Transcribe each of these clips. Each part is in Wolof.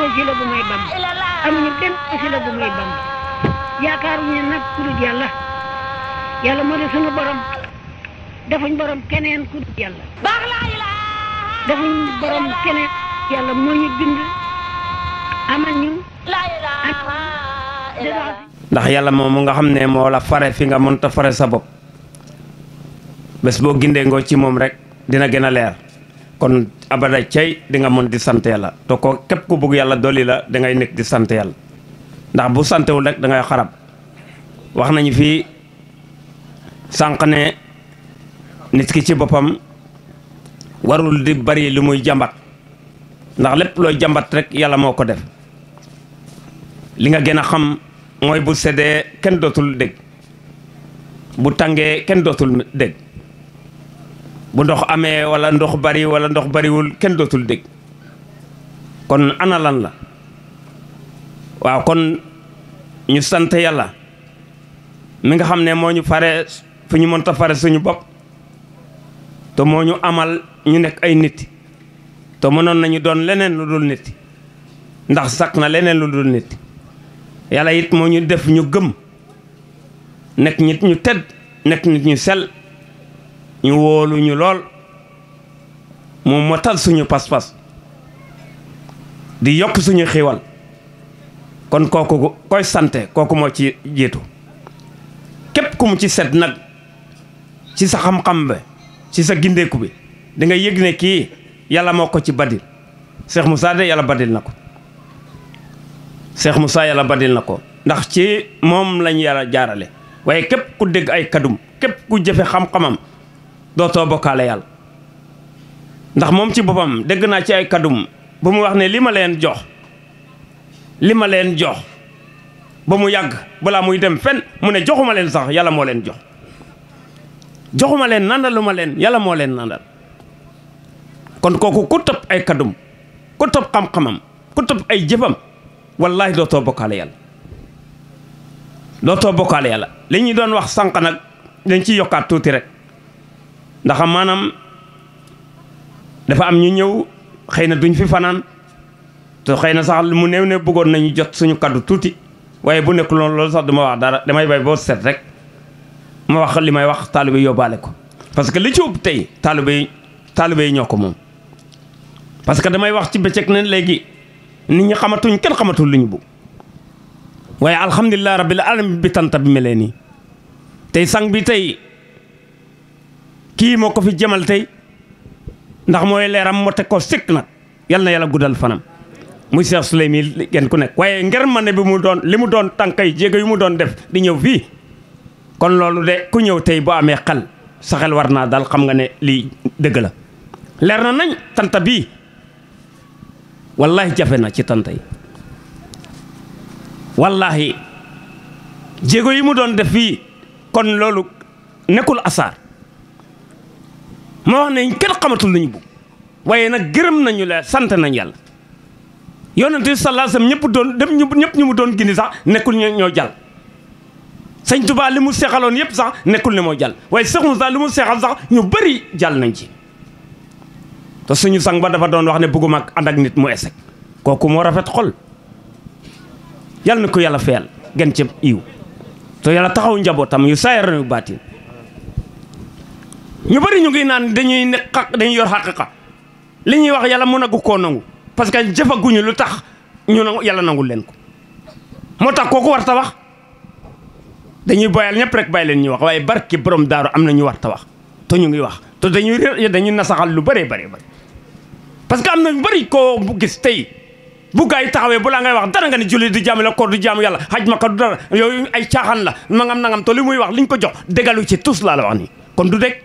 wasila bu may Bamba amuñu benn wasila bu may Bamba yaakaaruñu nag ku dul yàlla yàlla moo di sunu borom defuñ borom keneen ku dul yàlla defuñ borom keneen yàlla moo ñu bind amal ñu ndax yàlla moom nga xam ne moo la fare fi nga mënta fare sa bopp bés boo gindee ngoo ci moom rek dina gën a leer kon abada cay di nga mën di sant yàlla te ko képp ku bëgg yàlla dolli la da ngay nekk di sant yàlla ndax bu santewul rek da ngay xarab wax nañu fii sànq ne nit ki ci boppam warul di bari lu muy jàmbat ndax lépp looy jàmbat rek yàlla moo ko def li nga gën a xam mooy bu seddee kenn dootul dégg bu tàngee kenn dootul dégg bu ndox amee wala ndox bari wala ndox bariwul kenn dootul dégg kon ana lan la waaw kon ñu sant yàlla mi nga xam ne moo ñu fare fu ñu mënta fare suñu bopp te moo ñu amal ñu nekk ay nit te mënoon nañu doon leneen lu dul nit ndax sakk na leneen lu dul nit yàlla it moo ñu def ñu gëm nekk nit ñu tedd nekk nit ñu sell ñu wóolu ñu lool mu motal suñu pas-pas di yokk suñu xiiwal kon kooku koy sante kooku moo ci jiitu képp ku mu ci set nag ci sa xam-xam bi ci sa gindeeku bi di nga yëg ne kii yàlla moo ko ci badil Cheikh Moussa de yàlla badil na ko Cheikh Moussa yàlla badil na ko ndax ci moom lañ yàlla jaarale waaye képp ku dégg ay kadum képp ku jëfe xam-xamam dootoo bokkaale yàlla ndax moom ci boppam dégg naa ci ay kadum bu mu wax ne li ma leen jox ba mu yàgg balaa muy dem fen mu ne joxuma leen sax yàlla moo leen jox joxuma leen nandaluma leen yàlla moo leen nandal kon kooku ku topp ay kadum ku topp xam-xamam ku topp ay jëfam wallahi dootoo bokkaale yàlla dootoo bokkaale yàlla li ñu doon wax sànq nag dañ ciy yokkaat tuuti rek ndax maanaam dafa am ñu ñëw xëy na duñ fi fanaan te xëy na sax mu néew ne bëggoon nañu jot suñu kaddu tuuti waaye bu nekk loolu sax duma wax dara damay bay boo set rek ma wax li may wax taalibe yóbbaale ko parce que li ci ëpp tey taalibe yi ñoo ko moom parce que damay wax ci bëccëg ne léegi nit ñi xamatuñ kenn xamatul lu ñu bëgg waaye alhamdulilah rabbil alamin bi tanta bi melee nii tey sang bi tey kii moo ko fi jëmal tey ndax mooy leeram moo teg ko sikk nag yal na yàlla guddal fanam muy Cheikh Souleymane kenn ku nekk waaye ngir ma ne bi mu doon li mu doon tànkay jéego yu mu doon def di ñëw fii kon loolu de ku ñëw tey boo amee xel sa xel war naa dal xam nga ne lii dëgg la leer na nañ tanta bii wallahi jafe na ci tanta yi wallahi jéego yi mu doon def fii kon loolu nekkul asaar ma wax ne kenn xamatul lu ñu bëgg waaye nag gërëm nañu la sant nañ yàlla yonent bi sallallahu alayhi wasallam ñëpp doon dem ñëpp ñu mu doon gindi sax nekkul ñoo jàll sëñ Tuubaa li mu seexaloon yëpp sax nekkul ne moo jàll waaye Cheikh Moussa li mu seexal sax ñu bëri jàll nañ ci te suñu sang ba dafa doon wax ne bëgguma ànd ak nit mu esek kooku moo rafet xol yàlla na ko yàlla fayal gën ci iw te yàlla taxaw njabootam yu saayar yu baatin ñu bëri ñu ngi naan dañuy yor xaqiqa li ñuy wax yàlla mën a gu koo nangu parce que jëfaguñu lu tax ñu nangu yàlla nangul leen ko moo tax kooku war ta wax dañuy boyal ñëpp rek bàyyi leen ñu wax waaye barki borom daaru am na ñu war ta wax te ñu ngi wax te dañuy nasaxal lu bëree bëri parce que am na ñu bëri koo gis tey bu gaa yi taxawee bu laa ngay wax dara nga ne julli di jaamu la koor du jaamu yàlla xaj ma ko du dara yooyu ay caaxaan la nangam te li muy wax liñ ko jox dégalu ci tous laa la wax nii kon du dégg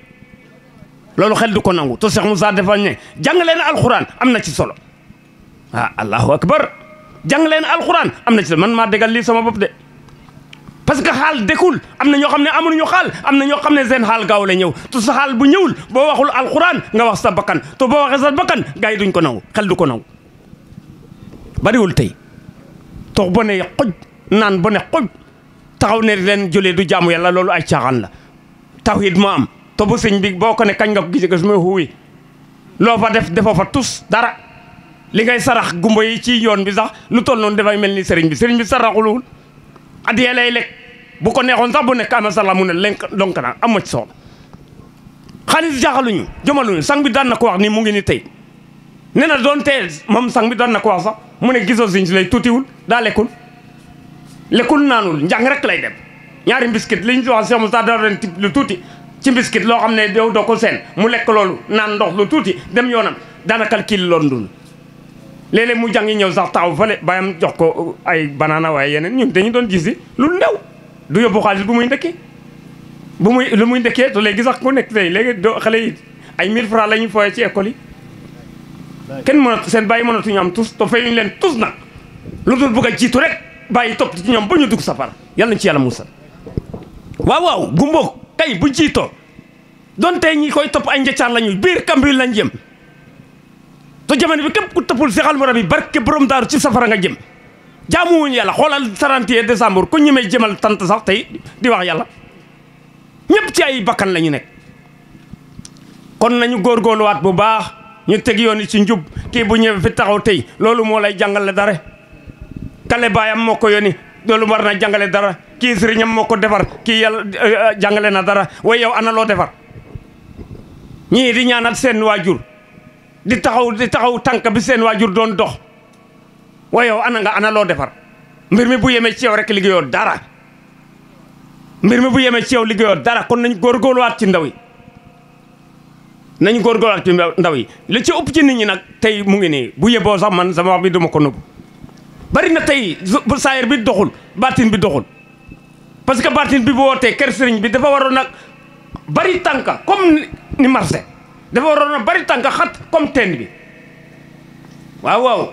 loolu xel du ko nangu te Cheikh Moussa dafa ne jàng leen alxuraan am na ci solo allahu akbar jàng leen alxuraan am na ci solo man maa dégal lii sama bopp de parce que xaal dëkkul am na ñoo xam ne amuñu xaal am na ñoo xam ne seen xaal gaaw la ñëw te sa xaal bu ñëwul boo waxul alxuraan nga wax sa bakkan te boo waxee sa bakkan gars yi duñ ko nangu xel du ko nangu bariwul tey tox bo ne xoj naan bo ne xoj taxaw ne leen jëlee du jaamu yàlla loolu ay caaxaan la tawhid moo am te bu sëñ bi boo ko ne kañ nga ko gisee ko su ma xuuy loo fa def defoo fa tus dara li ngay sarax gumba yi ci yoon bi sax lu toll noonu dafay mel ni sëriñ bi saraxulul addiya lay lekk bu ko neexoon sax bu nekk ama sala mu ne lenk lonk naa am ma ci soxla xaalis jaaxaluñu jomaluñu sang bi daan na ko wax ni mu ngi ni tey nee na doon teel moom sang bi daan na ko wax sax mu ne gisoo siñ si lay tuutiwul daa lekkul naanul njàng rek lay dem ñaari mbiskit li ñu wax Cheikh Moussa daa doon tib lu tuuti ci mbiskit loo xam ne yow doo ko seen mu lekk loolu naan ndox lu tuuti dem yoonam daanaka kii loon dund léeg-léeg mu jàngi ñëw sax taxaw fale bàyyam jox ko ay banaana waaye yeneen ñun dañu doon gis lu ndew du yóbbu xaalis bu muy ndëkkee lu muy ndëkkee te léegi sax ku nekk tey léegi doo xale yi ay 1000 francs la ñuy fooyee ci école yi kenn mënatu seen bàyyi mënatuñu am tus te fayuñu leen tus nag lu dul bëgg a jiitu rek bàyyi topp ci ñoom ba ñu dugg safara yàlla nañ ci yàlla musal waaw gumbo kay bu jiitoo donte ñi koy topp ay njëccaan lañu biir kambil lañ jëm te jamono bi képp ku toppul Seex Almura bi barke borom daaru ci safara nga jëm jaamuwuñu yàlla xoolal 31 décembre ku ñemee jëmal tant sax tey di wax yàlla ñëpp ci ay bakkan la ñu nekk kon nañu góorgóorluwaat bu baax ñu teg yoon yi ci njub kii bu ñëwee fi taxaw tey loolu moo lay jàngale dara kale baayam moo ko yónni loolu war na jàngale dara kii sëriñam moo ko defar kii yàlla jàngale na dara waaye yow ana loo defar ñii di ñaanal seen waajur di taxaw tànk bi seen waajur doon dox waaye yow ana loo defar mbir mi bu yemee ci yow rek liggéeyoo dara mbir mi bu yemee ci yow liggéeyoo dara kon nañ góorgóorluwaat ci ndaw yi nañ góorgóorluwaat ci ndaw yi li ci ëpp ci nit ñi nag tey mu ngi nii bu yeboo sax man sama wax bi duma ko nëbb bari na tey bu saayir bi doxul baatin bi doxul parce que baatin bi bu wootee kër sëriñ bi dafa waroon nag bari tànka comme ni marché dafa waroon nag bari tànka xat comme teen bi waaw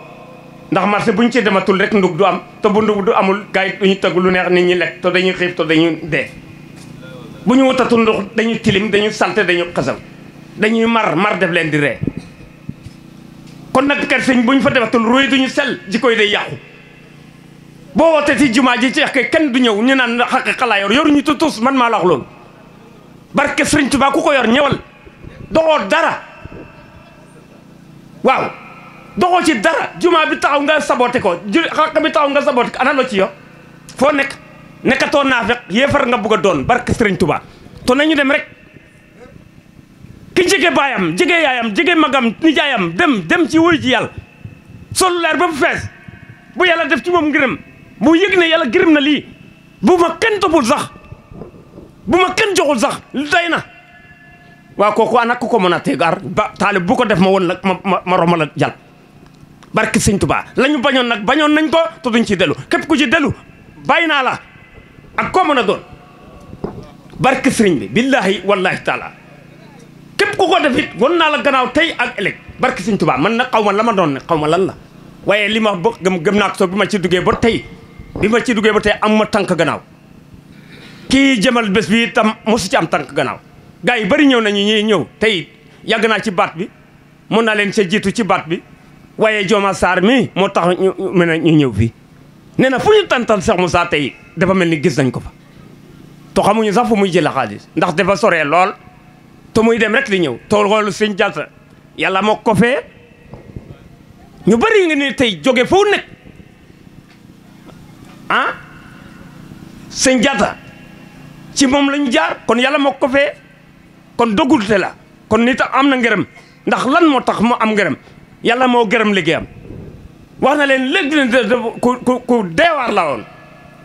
ndax marché bu ñu ci dematul rek ndug du am te bu ndug du amul gars yi duñu tëgg lu neex nit ñi lekk te dañuy xiif te dañuy dee bu ñu wutatul ndox dañuy tilim dañuy salte dañuy xasaw dañuy mar def leen di ree kon nag kër sëriñ bu ñu fa defatul ruy duñu sell jikko yi day yàqu boo wootee ci jumaa ji ci yàq kenn du ñëw ñu naan xaq xalaa yoruñu tus man maa la wax loolu barke Sëriñ Tuubaa ku ko yor ñëwal doxoo dara waaw doxoo ci dara jumaa bi taxaw nga saboté ko xaq bi taxaw nga saboté ko ana loo ci yor foo nekk nekkatoo naafeq yéefar nga bugg a doon barke Sëriñ Tuubaa to nañu dem rek ki jege baayam jege yaayam jege magam nijaayam dem ci wuy ji yàlla solu leer ba bu fees bu yàlla def ci moom ngërëm bu yëg ne yàlla gërëm na lii bu ma kenn toppul sax bu ma kenn joxul sax day na waaw kooku ana ku ko mën a tegaar ba taalib bu ko def ma woon nag ma roma la jàll barke Sëñ Tuubaa la ñu bañoon nag bañoon nañ ko te duñ ci dellu képp ku ci dellu bàyyi naa la ak koo mën a doon barke sëriñ bi billahi wallahi taala képp ku ko def it won naa la gannaaw tey ak ëllëg barke Sëñ Tuubaa man nag xaw ma la ma doon ne xaw ma lan la waaye li ma ba gëm naa ko soo bi ma ci duggee ba tey am ma tànk gannaaw kii jëmal bés bi tam mosu ci am tànk gannaaw gars yi bari ñëw nañu ñuy ñëw tey yàgg naa ci baat bi mun naa leen see jiitu ci baat bi waaye Jooma Sarr mi moo tax ñu mën a ñu ñëw fii nee na fu ñu tantal Cheikh Moussa tey dafa mel ni gis nañ ko fa to xamuñu sax fu muy jëla xaalis ndax dafa soree lool te muy dem rek di ñëw tool xoolu sëñ Jaata yàlla moo ko fee ñu bari nga ni tey jóge foo nekk ah sëñ Jaata ci moom lañu jaar kon yàlla moo ko fee kon dogulte la kon nit am na ngërëm ndax lan moo tax mu am ngërëm yàlla moo gërëm liggéeyam wax na leen léegi ku deewaar la woon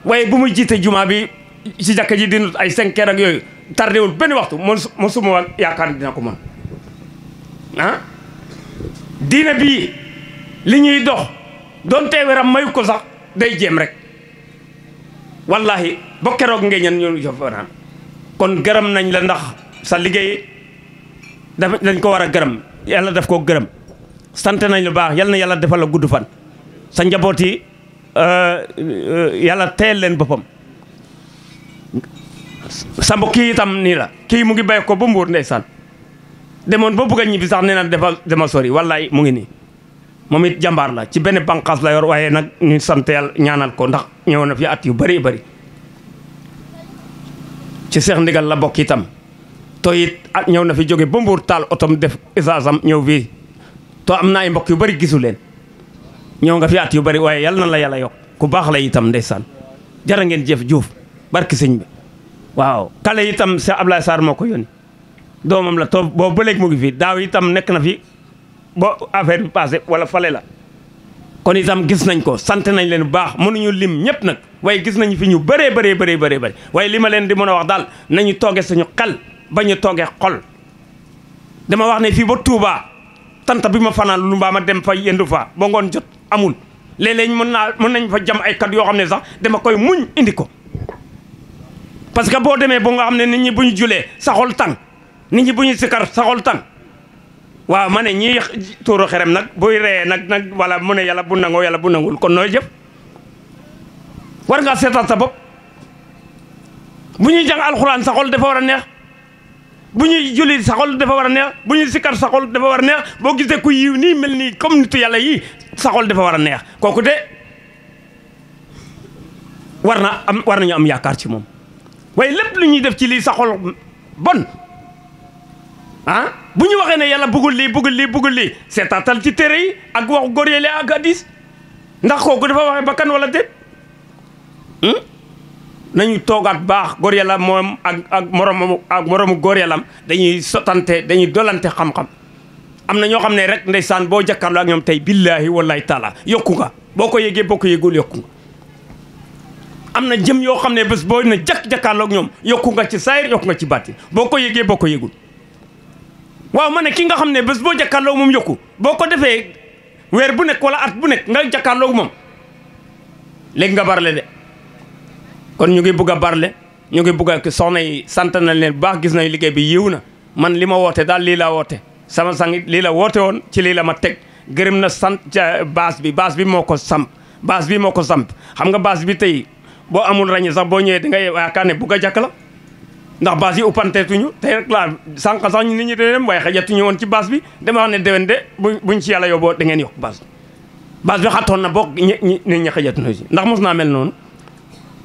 waaye bu muy jiite jumaa bi ci jàkka ji dinut ay 5 heures ak yooyu tardewul benn waxtu mosuma yaakaar dina ko mën ah diina bii li ñuy dox doon teeweram mayu ko sax day jéem rek wallahi ba keroog ngeeñan ñu jofanaan kon gërëm nañ la ndax sa liggéey dañ ko war a gërëm yàlla daf ko gërëm sant nañ lu baax yal na yàlla defal la gudd fan sa njaboot yi yàlla teel leen boppam sa mbokk kii itam nii la kii mu ngi bay ko ba Mbuur ndeysaan demoon ba bëgg a ñibbi sax nee na dama sori wallaay mu ngi nii moom it jàmbaar la ci benn bànqaas la yor waaye nag ñu sant yàlla ñaanal ko ndax ñëw na fi at yu bari bari ci Seex Ndigal la bokk itam to it at ñëw na fi jóge ba Mbuur taal otom def isaasam ñëw fii to am na ay mbokk yu bari gisu leen ñëw nga fi at yu bari waaye yal na la yàlla yokk ku baax la itam ndeysaan jërë ngeen jëf Diouf barki sëñ bi waaw kale itam Cheikh Ablaye Sarr moo ko yónni doomam la toog boobu ba léegi mu ngi fi daaw itam nekk na fi ba affaire bi passé wala fale la kon itam gis nañ ko sant nañ leen bu baax mënuñu lim ñëpp nag waaye gis nañu fi ñu bëree waaye li ma leen di mën a wax daal nañu tooge suñu xel ba ñu toogee xol dama wax ne fii ba Touba tanta bi ma fanaan lu mbaa ma dem fa yendu fa ba ngoon jot amul léeg-léeg mën nañ fa jam ay kat yoo xam ne sax dama koy muñ indi ko parce que boo demee ba nga xam ne nit ñi bu ñu julee sa xol tàng nit ñi bu ñu sikar sa xol tàng waaw ma ne ñii tuuru xerem nag buy reyee nag wala mu ne yàlla bu nangoo yàlla bu nangul kon nooy jëf war ngaa seetaat sa bopp bu ñuy jàng alxuraan sa xol dafa war a neex bu ñuy julli sa xol dafa war a neex bu ñuy sikkar sa xol dafa war a neex boo gisee ku yiw nii mel nii comme nitu yàlla yii sa xol dafa war a neex kooku de war nañu am yaakaar ci moom waaye lépp lu ñuy def ci lii sa xol bon ah bu ñu waxee ne yàlla bëggul lii seetaatal ci téere yi ak waxu góor yele ak hadis ndax kooku dafa waxee bakkan wala déet nañu toogaat baax góor yàlla moom ak moromu góor yàllam dañuy sotante dañuy dolante xam-xam am na ñoo xam ne rek ndeysaan boo jàkkaarloo ak ñoom tey billaahi wallahi taala yokku nga boo ko yégee boo ko yégul yokku nga am na jëm yoo xam ne bés boo na jàkkaarloo ak ñoom yokku nga ci saayir yokku nga ci bàtti boo ko yégee boo ko yégul waaw ma ne ki nga xam ne bés boo jàkkaarloo moom yokku boo ko defee weer bu nekk wala at bu nekk nga jàkkaarloo moom léegi nga barle de kon ñu ngi bugg a barle ñu ngi bugg a soxna yi sant nañ leen bu baax gis nañ liggéey bi yiw na man li ma woote daal lii laa woote sama sang lii la woote woon ci lii la ma teg gërëm na sant baas bi moo ko samp xam nga baas bi tey boo amul rañe sax boo ñëwee da ngay yaakaar ne bugg a jàkk la ndax baas yi uppanteetuñu tey rek laa sànq sax nit ñi dem waaye xajatuñu woon ci baas bi dama wax ne déwén de buñ ci yàlla yóbboo da ngeen yokk baas bi xatoon na boog nit ñi xajatuñu si ndax mos naa mel noonu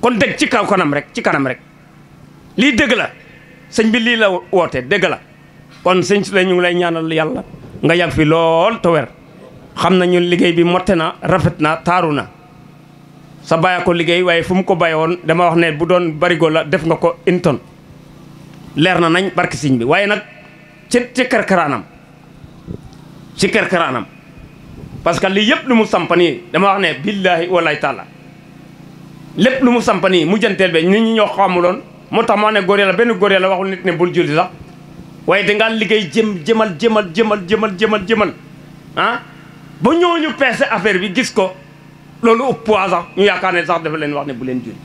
kon dëgg ci kanam rek lii dëgg la sëñ bi lii la woote dëgg la kon sëñ su ñu ngi lay ñaanal yàlla nga yàgg fi lool te wér xam nañu liggéey bi motte na rafet na taaru na sa bàyyi ko liggéey waaye fu mu ko bàyyi woon dama wax ne bu doon barigo la def nga ko une tonne leer na nañ barki sëñ bi waaye nag ci kerkeraanam parce que lii yëpp lu mu sampani dama wax ne billaahi wallahi taala lépp lu mu sampani mu janteel be nit ñi ñoo xamuloon moo tax moo ne góor yàlla benn góor yàlla waxul nit ne bul julli sax waaye dangaa liggéey jëmal ah ba ñooñu peese affaire bi gis ko loolu ëpp poids sax ñu yaakaar ne sax dafa leen wax ne bu leen julli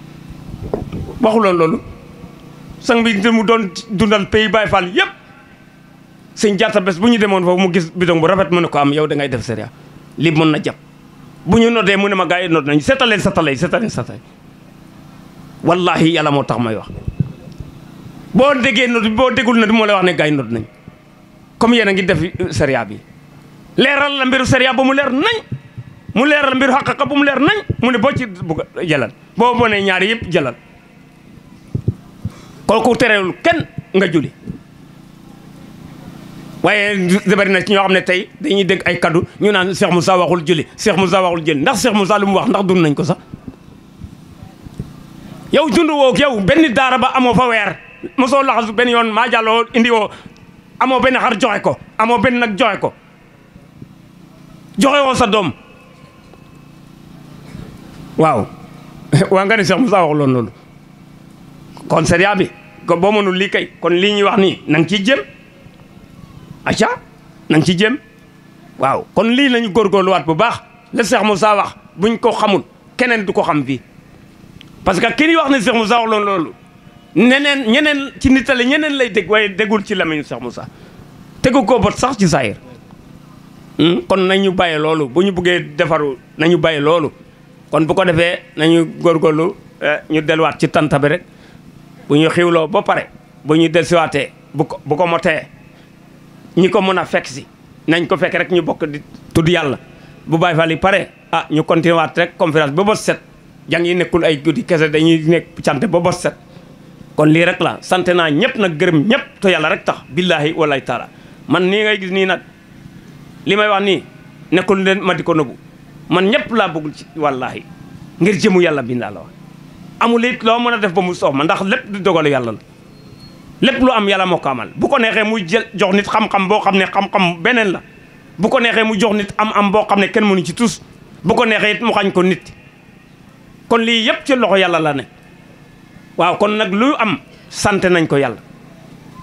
waxuloon loolu sang bi mu doon dundal pays Baye Fall yëpp sëñ Jaata bés bu ñu demoon foofu mu gis bidon bu rafet mu ne ko am yow da ngay def sériya lii mën na jàpp bu ñu noddee mu ne ma gars yi nodd nañu seetaleen satale wallahi yàlla moo tax may wax boo déggee nodd boo déggul nodd moo lay wax ne gars yi nodd nañ comme yéen a ngi def sériya bi leeral la mbiru sériya ba mu leer nañ mu leeral mbiru xaqaqa ba mu leer nañ mu ne boo ci bugg jëlal boo bonee ñaari yëpp jëlal kooku terewul kenn nga julli waaye bari na ci ñoo xam ne tey dañuy dégg ay kaddu ñu naan Cheikh Moussa waxul julli ndax Cheikh Moussa lu mu wax ndax dund nañ ko sax yow dund woo yow benn daara ba amoo fa weer mosoo laxasu benn yoon maa jàlloo indi woo amoo benn xar joxe ko amoo benn nag joxe ko joxe woo sa doom waaw waa nga ne Cheikh Moussa waxul loolu kon sériya bi ko boo mënul lii kay kon lii ñuy wax nii na nga ciy jëm acca na nga ci jëm waaw kon lii lañu góorgóorluwaat bu baax la Cheikh Moussa wax buñ ko xamul keneen du ko xam fii parce que ki ñuy wax ne Cheikh Moussa wax loolu ñeneen ci nitale ñeneen lay dégg waaye déggul ci lamiñu Cheikh Moussa tegu ko bot sax ci saayir kon nañu bàyyi loolu bu ñu buggee defaru nañu bàyyi loolu kon bu ko defee nañu góorgóorlu ñu delluwaat ci tanta bi rek bu ñu xiwloo ba pare bu ñu dellusiwaatee bu ko motee ñi ko mën a fekk si nañ ko fekk rek ñu bokk di tudd yàlla bu Baye Fall yi pare ñu continué waat rek conférence ba bos set jàng yi nekkul ay guddi kese dañuy nekk cante ba bos set kon lii rek la sant naa ñëpp nag gërëm ñëpp te yàlla rek tax billaahi wallahi taala man nii ngay gis nii nag li may wax nii nekkul leen ma di ko nëbbu man ñëpp laa bëggul ci wallaahi ngir jëmu yàlla bi laa la wax amul it loo mën a def ba mu soof ma ndax lépp di dogalu yàlla la lépp lu am yàlla moo ko amal bu ko neexee muy jël jox nit xam-xam boo xam ne xam-xam beneen la bu ko neexee mu jox nit am boo xam ne kenn mënu ci tus bu ko neexee it mu xañ ko nit kon lii yëpp ci loxo yàlla la ne waaw kon nag lu am sant nañ ko yàlla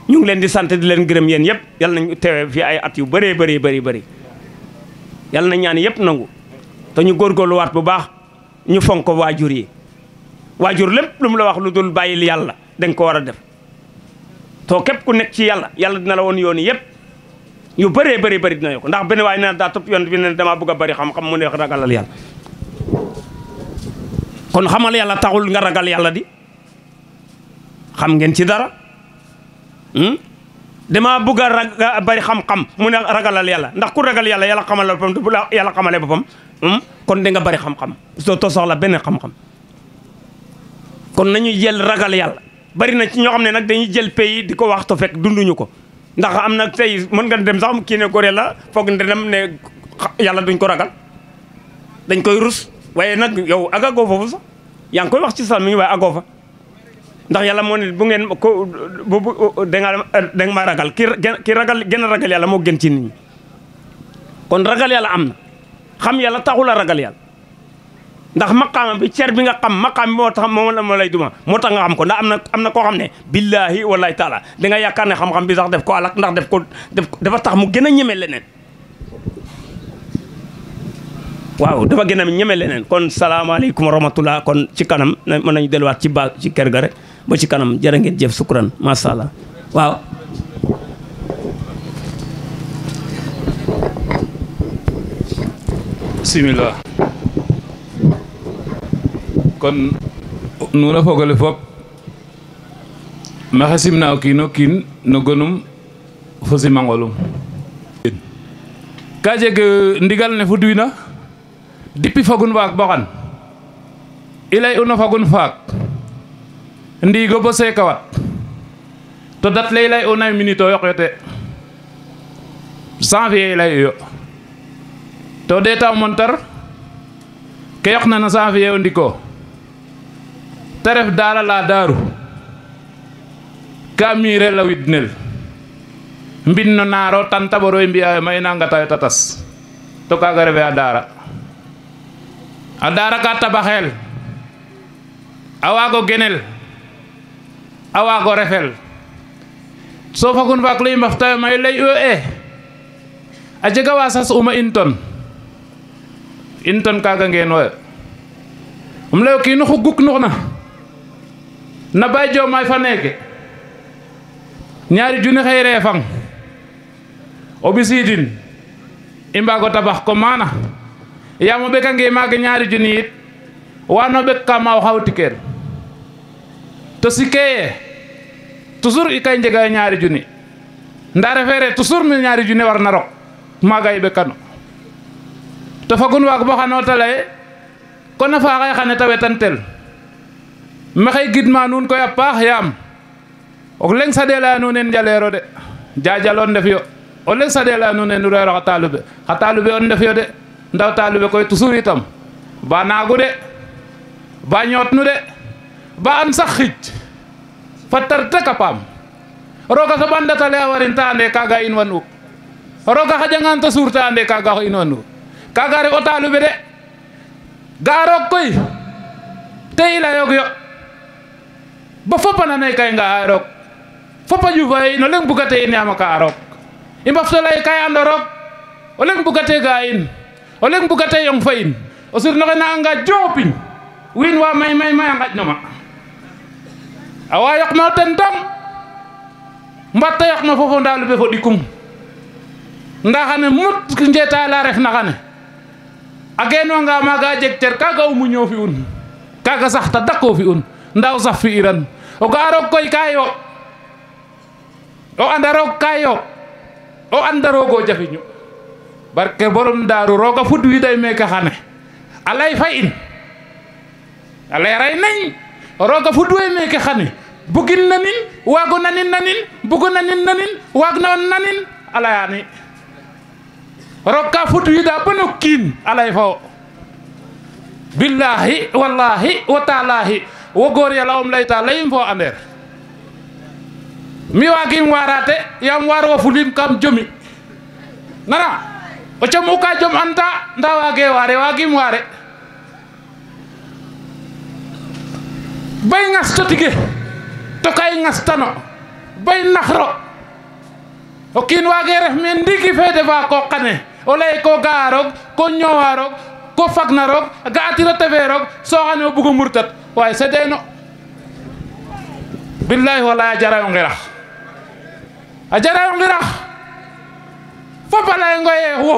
ñu ngi leen di sant di leen gërëm yéen yëpp yàlla nañ teewee fii ay at yu bëree bëri yàlla na ñaan yëpp nangu te ñu góorgóorluwaat bu baax ñu fonk ko waajur yi waajur lépp lu mu la wax lu dul bàyyil yàlla dañ ko war a def to képp ku nekk ci yàlla dina la woon yoon yëpp yu bëree bëri dina yokk ndax benn waay nee na daa topp yoon bi ne damaa bëgg a bëri xam-xam mu ne ragalal yàlla kon xamal yàlla taxul nga ragal yàlla di xam ngeen ci dara damaa bëgg a bari xam-xam mu ne ragalal yàlla ndax ku ragal yàlla yàlla xamal la boppam bu la yàlla xamalee boppam kon da nga bari xam-xam soo to soxla benn xam-xam kon nañu jël ragal yàlla bari na ci ñoo xam ne nag dañuy jël pays di ko wax to fekk dunduñu ko ndax am na tey mën nga dem sax kii ne góore la foog ne dem ne yàlla duñ ko ragal dañ koy rus waaye nag yow agagoo foofu sax yaa ngi koy wax ci sax mi ngi waaye agoo fa ndax yàlla moo ne bu ngeen ko da nga ma ragal ki ragal gën a ragal yàlla moo gën ci nit ñi kon ragal yàlla am na xam yàlla taxul a ragal yàlla ndax maqaama bi cer bi nga xam maqaam bi moo tax moo lay duma moo tax nga xam ko ndax am na koo xam ne billaahi wallahi taala da nga yaakaar ne xam-xam bi sax def ko alak ndax dafa tax mu gën a ñeme leneen waaw dafa gën a ñeme leneen kon salaamaaleykum wa rahmatullah kon ci kanam mën nañu delluwaat ci kër ga rek ba ci kanam jërë ngeen jëf sukkuran macha allah waaw bismillah kon nuuna fogole fop maxey simna o kiin o kiin no gonum fo simangolum ka jeg ndigal ne fudwina depuis fagun faak bo xan i lay uno fagun faak ndiigo bo seekawat to dat lay lay una minute o yoqyote janvier i lay iyo to ɗeeta montar ke yoqna no janvier o ndiko te ref daara la daaru ka miire la widnel mbin no naaro tan taɓoro i mbi'aayo ma i na ngatayo ta tas to kaaga refe a daara ka tabaxeel a waago genel a waago refel so fagun faak le i mbaftayo ma i lay a jega wa sas uma in ton kaaga ngeenooyo um lay o kiin oxu guknuxna na Baye Diomaye fa neeke ñaari junni xëy reefang o ɓisiidin i mbaago tabax ko maana yaam o ɓekange maaga ñaari junni yit wano ɓek ka ma o xaw tikeer to sikeye toujours i kay njega ñaari junni nda refeere toujours mi ñaari junni warna rok maaga i ɓekano to fagun waag bo xano ta leye kon a faaxay xane ta wetan tel maxey gidma nuun koy a paax yaam o leŋ saɗeelaya nuunen njaleero de jajal on ndef yo o leŋ saɗeelaya nuunen reero xa talube on ndef yo de ndaw talube koy toujours itam ba naagu de ba ñootnu de ba an sax xij fa tar tek a paam roga soɓan datale a warin ta ande kaaga in wan u roga xaƴangan ta suur ta ande kaaga in wan u kaaga ref o talube de ga'a roog koy te i layoog yo ba fop a nanay kay nga'a roog fop a ƴufa in o leŋ bugate in yaam a ka'a roog i mbafto lay kay ando roog o leŋ bugate ga'a in o leŋ bugate yong fa in o sirnoxe na anga joopin wiin wa may a ngaƴ ma a wa yoq ma o ten dong mbat ta yoq ma fofo ndaalube fo ɗikum nda xane mut njeta la ref na xane a geenwanga maaga a jeg ter kaaga o muño fi'un kaaga sax ta dako fi'un nda o saf fi'iran o ga'a roog koy ka yo o anda roog ka yo o anda roog o jafiñu barke borom daaru rooga fudwiday meeke xane a lay fa in a leeray nañ rooga fudway meeke xane bugin nanin waago nanin bugo nanin waag na on nanin a layani roog ka fudwida bo no kiin a lay fa wo billahi wallahi wa taalahi wo goor yàlla om layta layim fo ander mi wagim warate yam war wa fulim kam jomi nana o camu ka jom anta nda wage ware wagim ware bay ngas to tige to kay ngas tano bay naxro o kiin wage ref men ndiki fede fa ko xane o lay ko gaarog ko ñowarog ko fagnarog ga atiro teferog so xane o bugo murtat waaye sedeno billahi wala jarayo ngirax a jarayo ngirax fopa lay ngoye wo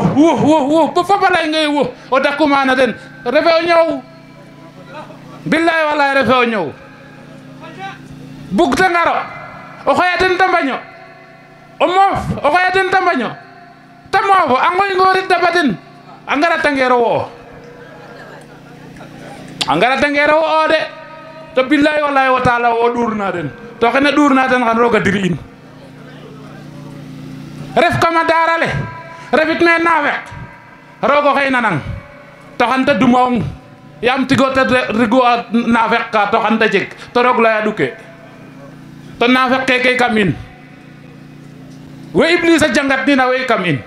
bo fopa lay ngoye wo o dakumana den refe o ñow billahi wala refe o ñow bugta ngaro o xoyaten ta mbaño o moof o xoyaten ta mbaño ta moofo a ngoy ngorit dabaden a ngara tangero wo a ngara tangero wo de to billahi wallahi wa taala wo ɗurna den to xene ɗurna den xan roga diri in ref kama darale refit me nafeq rogo xey nanang to xan ta dumong yam tigo ta rigu a nafeq ka to xan ta jeg to roog leya ɗuke to nafeq keke kam in we Iblis a jangat nina we kam in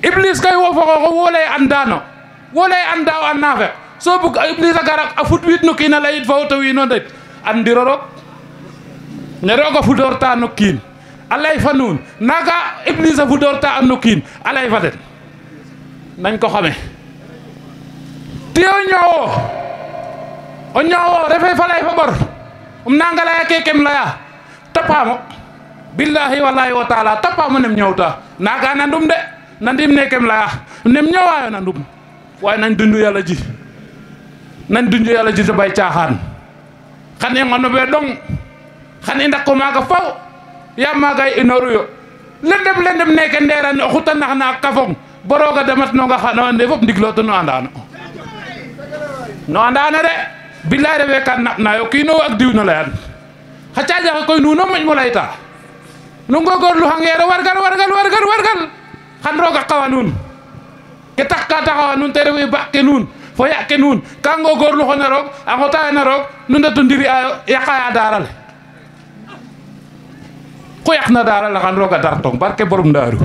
Iblis kay wo foxoxo wo lay andano wo lay anda o a nafeq so bug Iblis a gara a fut wid no kiin a leyit fo to wiino ndet andiro roog ne roog a fudorta no kiin a lay fa nuun naga Iblis a fudorta no kiin a lay fa den nañ ko xame tiyo o ñoowo refe fa lay fa ɓor nanga leya kekem leya tapamo billahi wallahi wa taala tapamo nem ñowta naga nandum de nandim nekem leya nem ñowayo nandum waaye nañ dundu yàlla ji nañ dundu yàlla ji to bay caaxaan xan i ngono ɓe ɗong xan i ndako maaga faw yaam maaga i inoru yo lendem neke nderan o xuta nax na kafong bo roga damat nonga xano ande fop ndiglo to no andano de billahi refe kan naɓ nayo kiino ak diw no leyan xa cajaxe koy nuno moƴ mo leyta nu ngogorlu xangero wargal xan roga qawa nuun ke tax ka taxawa nuun te refu ba ke nuun fo ya ke nuun ka ngogorlu xona roog a ngota na roog nu ndeto ndiri ayo yaqaya daral ku yaqna daral xan roga dar tong barke borom ndaru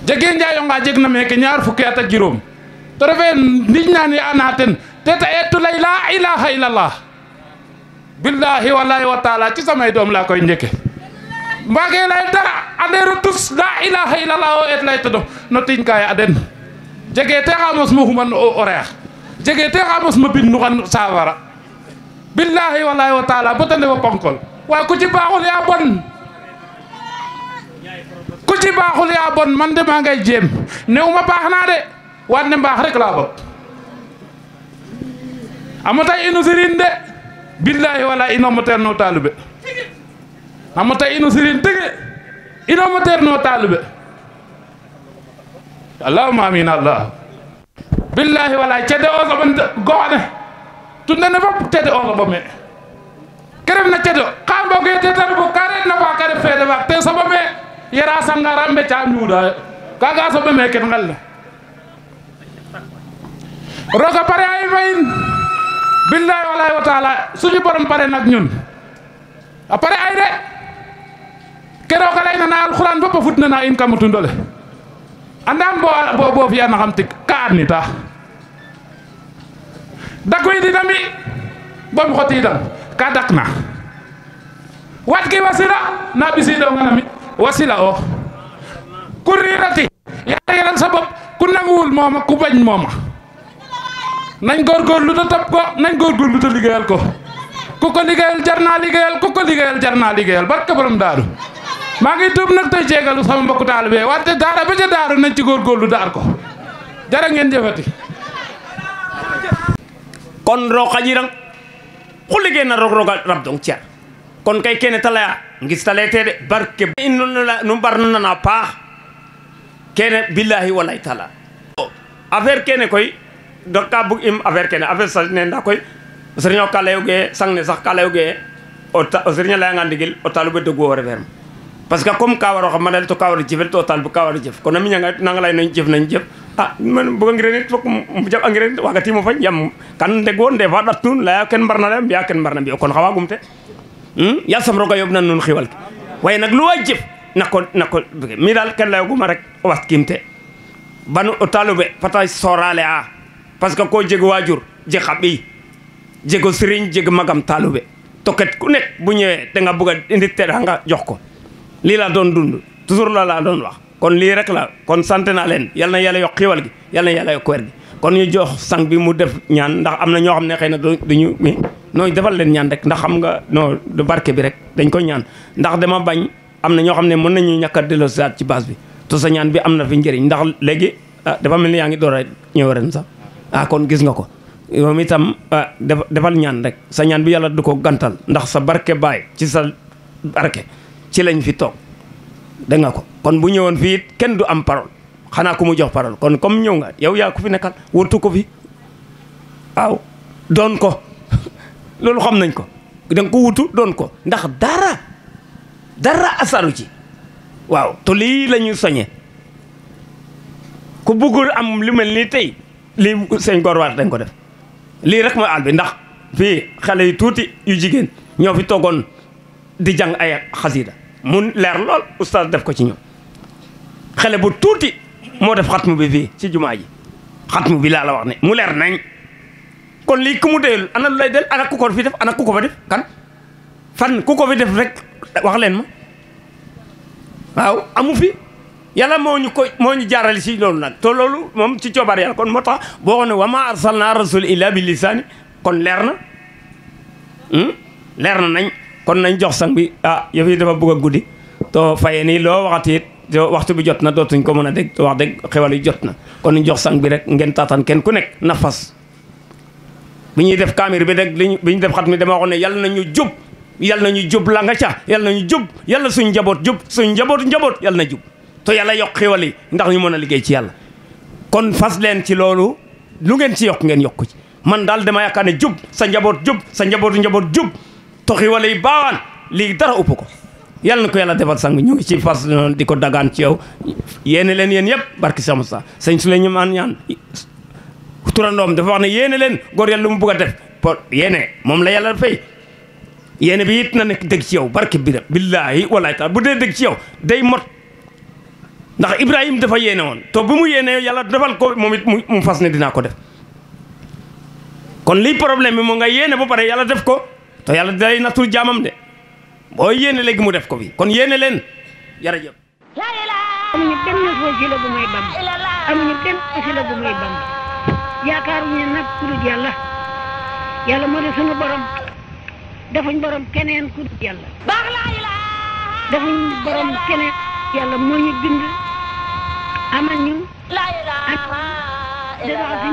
jege njayonga jeg na meke ñaar fukki at ak juroom to refe ndiñ naan ana ten teta etu lay la ilaha illallah billahi wallahi wa taala ci samay doom laa koy njëkke mbage lay dara andero tus la ilaha illallah o et lay todo no tiñ kay aden jege te xamos mo xuman o reex jege te xamos mo bin nu xan safara billahi wallahi wa taala bo tande fo ponkol waaye ku ci baaxul yaa bon ku ci baaxul yaa bon man de maa ngay jéem néew ma baax naa de wanne mbaax rek laa bëgg amata inu sirin de billahi wala ino moter no talube amata inu sirin tege ino moter no talube allahumma amin allah billahi wala cede o so ban goxane tunde ne fop tede o so bame kerem na cedo xambo ge te tar bu kare na ba kare fede ba te so bame yara sangara mbe ca ñuuda kaga so bame ken ngal roga pare ay fayin billahi wallahi wa taala suñu borom pare nag ñun a pare ay de kero ka lay na alquran fop a futna na in kamutu ndole andam bo fiya na xam tik ka adni ta dakoy dinami bom xotidam ka dakna wat ki wasila na bisido ngana mi wasila o kurirati yalla sabab ku nangul moma ku bañ moma nañ góorgóorlu ta topp ko nañ góorgóorlu ta liggéeyal ko ku ko liggéeyal jar naa liggéeyal ku ko liggéeyal jar naa liggéeyal barke borom daaru maa ngi tuub nag tey jégalu sama mbokku taalibe wante daara ba ca daaru nañ ci góorgóorlu daar ko jara ngeen jëfati kon roog xaƴirang xu liggéey na roog roga rab dong cer kon kay kene ta leya ngis ta leyte de barke in nu mbar nu nana paax kene billahi walay taala affaire kene koy donc ka bug im affaire kene affaire sa ne nda koy o serigne ka leyoge sang ne sax ka leyoge o serigne leyanga ndigil o talube deggu o refeerem parce que comme ka waro xam manal to ka waro jëfel to tal bu ka waro jëf kon mi ñanga nanga lay nañ jëf man buga ngire nit fok mu jag engrais nit waga timo fañ yam kan ndeg won des fois dat nun laya ken mbarna lem ya ken mbarna mbi kon xawa gumte ya sam roga yob nan nun xiwal waye nak lu wajjef nako mi dal ken lay guma rek wat kimte banu o talube patay sorale a parce que ko jeg wajur je xabi jego serigne jeg magam talube toket ku nek bu ñewé da nga bëgg indi teranga jox ko li la doon dund toujours la doon wax kon lii rek la kon sant naa leen yal na yàlla yokk xiwal gi yal na yàlla yokk weer gi kon ñu jox sang bi mu def ñaan ndax am na ñoo xam ne xëy na duñu mi nooy defal leen ñaan rek ndax xam nga non du barke bi rek dañ ko ñaan ndax dama bañ am na ñoo xam ne mën nañu ñàkk a delloo saat ci base bi te sa ñaan bi am na fi njëriñ ndax léegi dafa mel ni yaa ngi door a ñëw ren sax kon gis nga ko moom itam defal ñaan rek sa ñaan bi yàlla du ko gantal ndax sa barke baay ci sa barke ci lañ fi toog da nga ko kon bu ñëwoon fii kenn du am parole xanaa ku mu jox parole kon comme ñëw nga yow yaa ko fi nekkal wërtu ko fi waaw doon ko loolu xam nañ ko danga ko wutu doon ko ndax dara asaru ci waaw te lii la ñu soñe ku bëggul am lu mel ni tey lii sëñ Gor Waar dañ ko def lii rek mooy àll bi ndax fii xale yu tuuti yu jigéen ñoo fi toogoon di jàng ay xasida mun leer lool oustaz def ko ci ñoom xale bu tuuti moo def xatmu bi fii ci jumaa ji xatmu bi laa la wax ne mu leer nañ kon lii ku mu doyul ana lu lay del ana ku ko fi def ana ku ko fa def kan fan ku ko fi def rek wax leen ma waaw amu fi yàlla moo ñu jaarale si loolu nag te loolu moom ci coobaar yàlla kon moo tax boo xam ne wa ma arsalna rasul illa bi lisaani kon leer na nañ kon nañ jox sang bi yëf yi dafa bëgg a guddi to faye nii loo waxati it waxtu bi jot na dootuñ ko mën a dégg wax dëgg xewal yi jot na kon ñu jox sang bi rek ngeen taataan kenn ku nekk na fas bi ñuy def kaamir bi rek bi ñu def xat mi dama waxoon ne yàlla nañu jub la nga ca yàlla nañu jub yàlla suñ njaboot jub suñ njaboot yàlla na jub te yàlla yokk xewal yi ndax ñu mën a liggéey ci yàlla kon fas leen ci loolu lu ngeen ci yokk ngeen yokku ci man daal dama yaakaar ne jub sa njaboot njaboot jub toxi wala yi baawaan lii dara upp ko yàlla na ko yàlla defal sang ñu ngi ci fas di ko dagaan ci yow yéene leen yéen yëpp barki Cheikh Moussa sëñ Souleymane ñaan turandoom dafa wax ne yéene leen góor yàlla lu mu bëgg a def pour yéene moom la yàlla fay yéene bi it na nekk dëgg ci yow barki bi billaahi wallaahi taala bu dee dëgg ci yow day mot ndax Ibrahima dafa yéene woon te bu mu yéene yàlla defal ko moom it mu fas ne dinaa ko def kon lii problème bi moo nga yéene ba pare yàlla def ko te yàlla day nattul jaamam de boo yéene léegi mu def ko fi kon yéene leen jërëjëf. amuñu benn wasila bu may bam amuñu benn wasila bu may bam yaakaaruñu nag ku dul yàlla moo di sunu borom defuñ borom keneen ku dul yàlla defuñ borom keneen yàlla moo ñu bind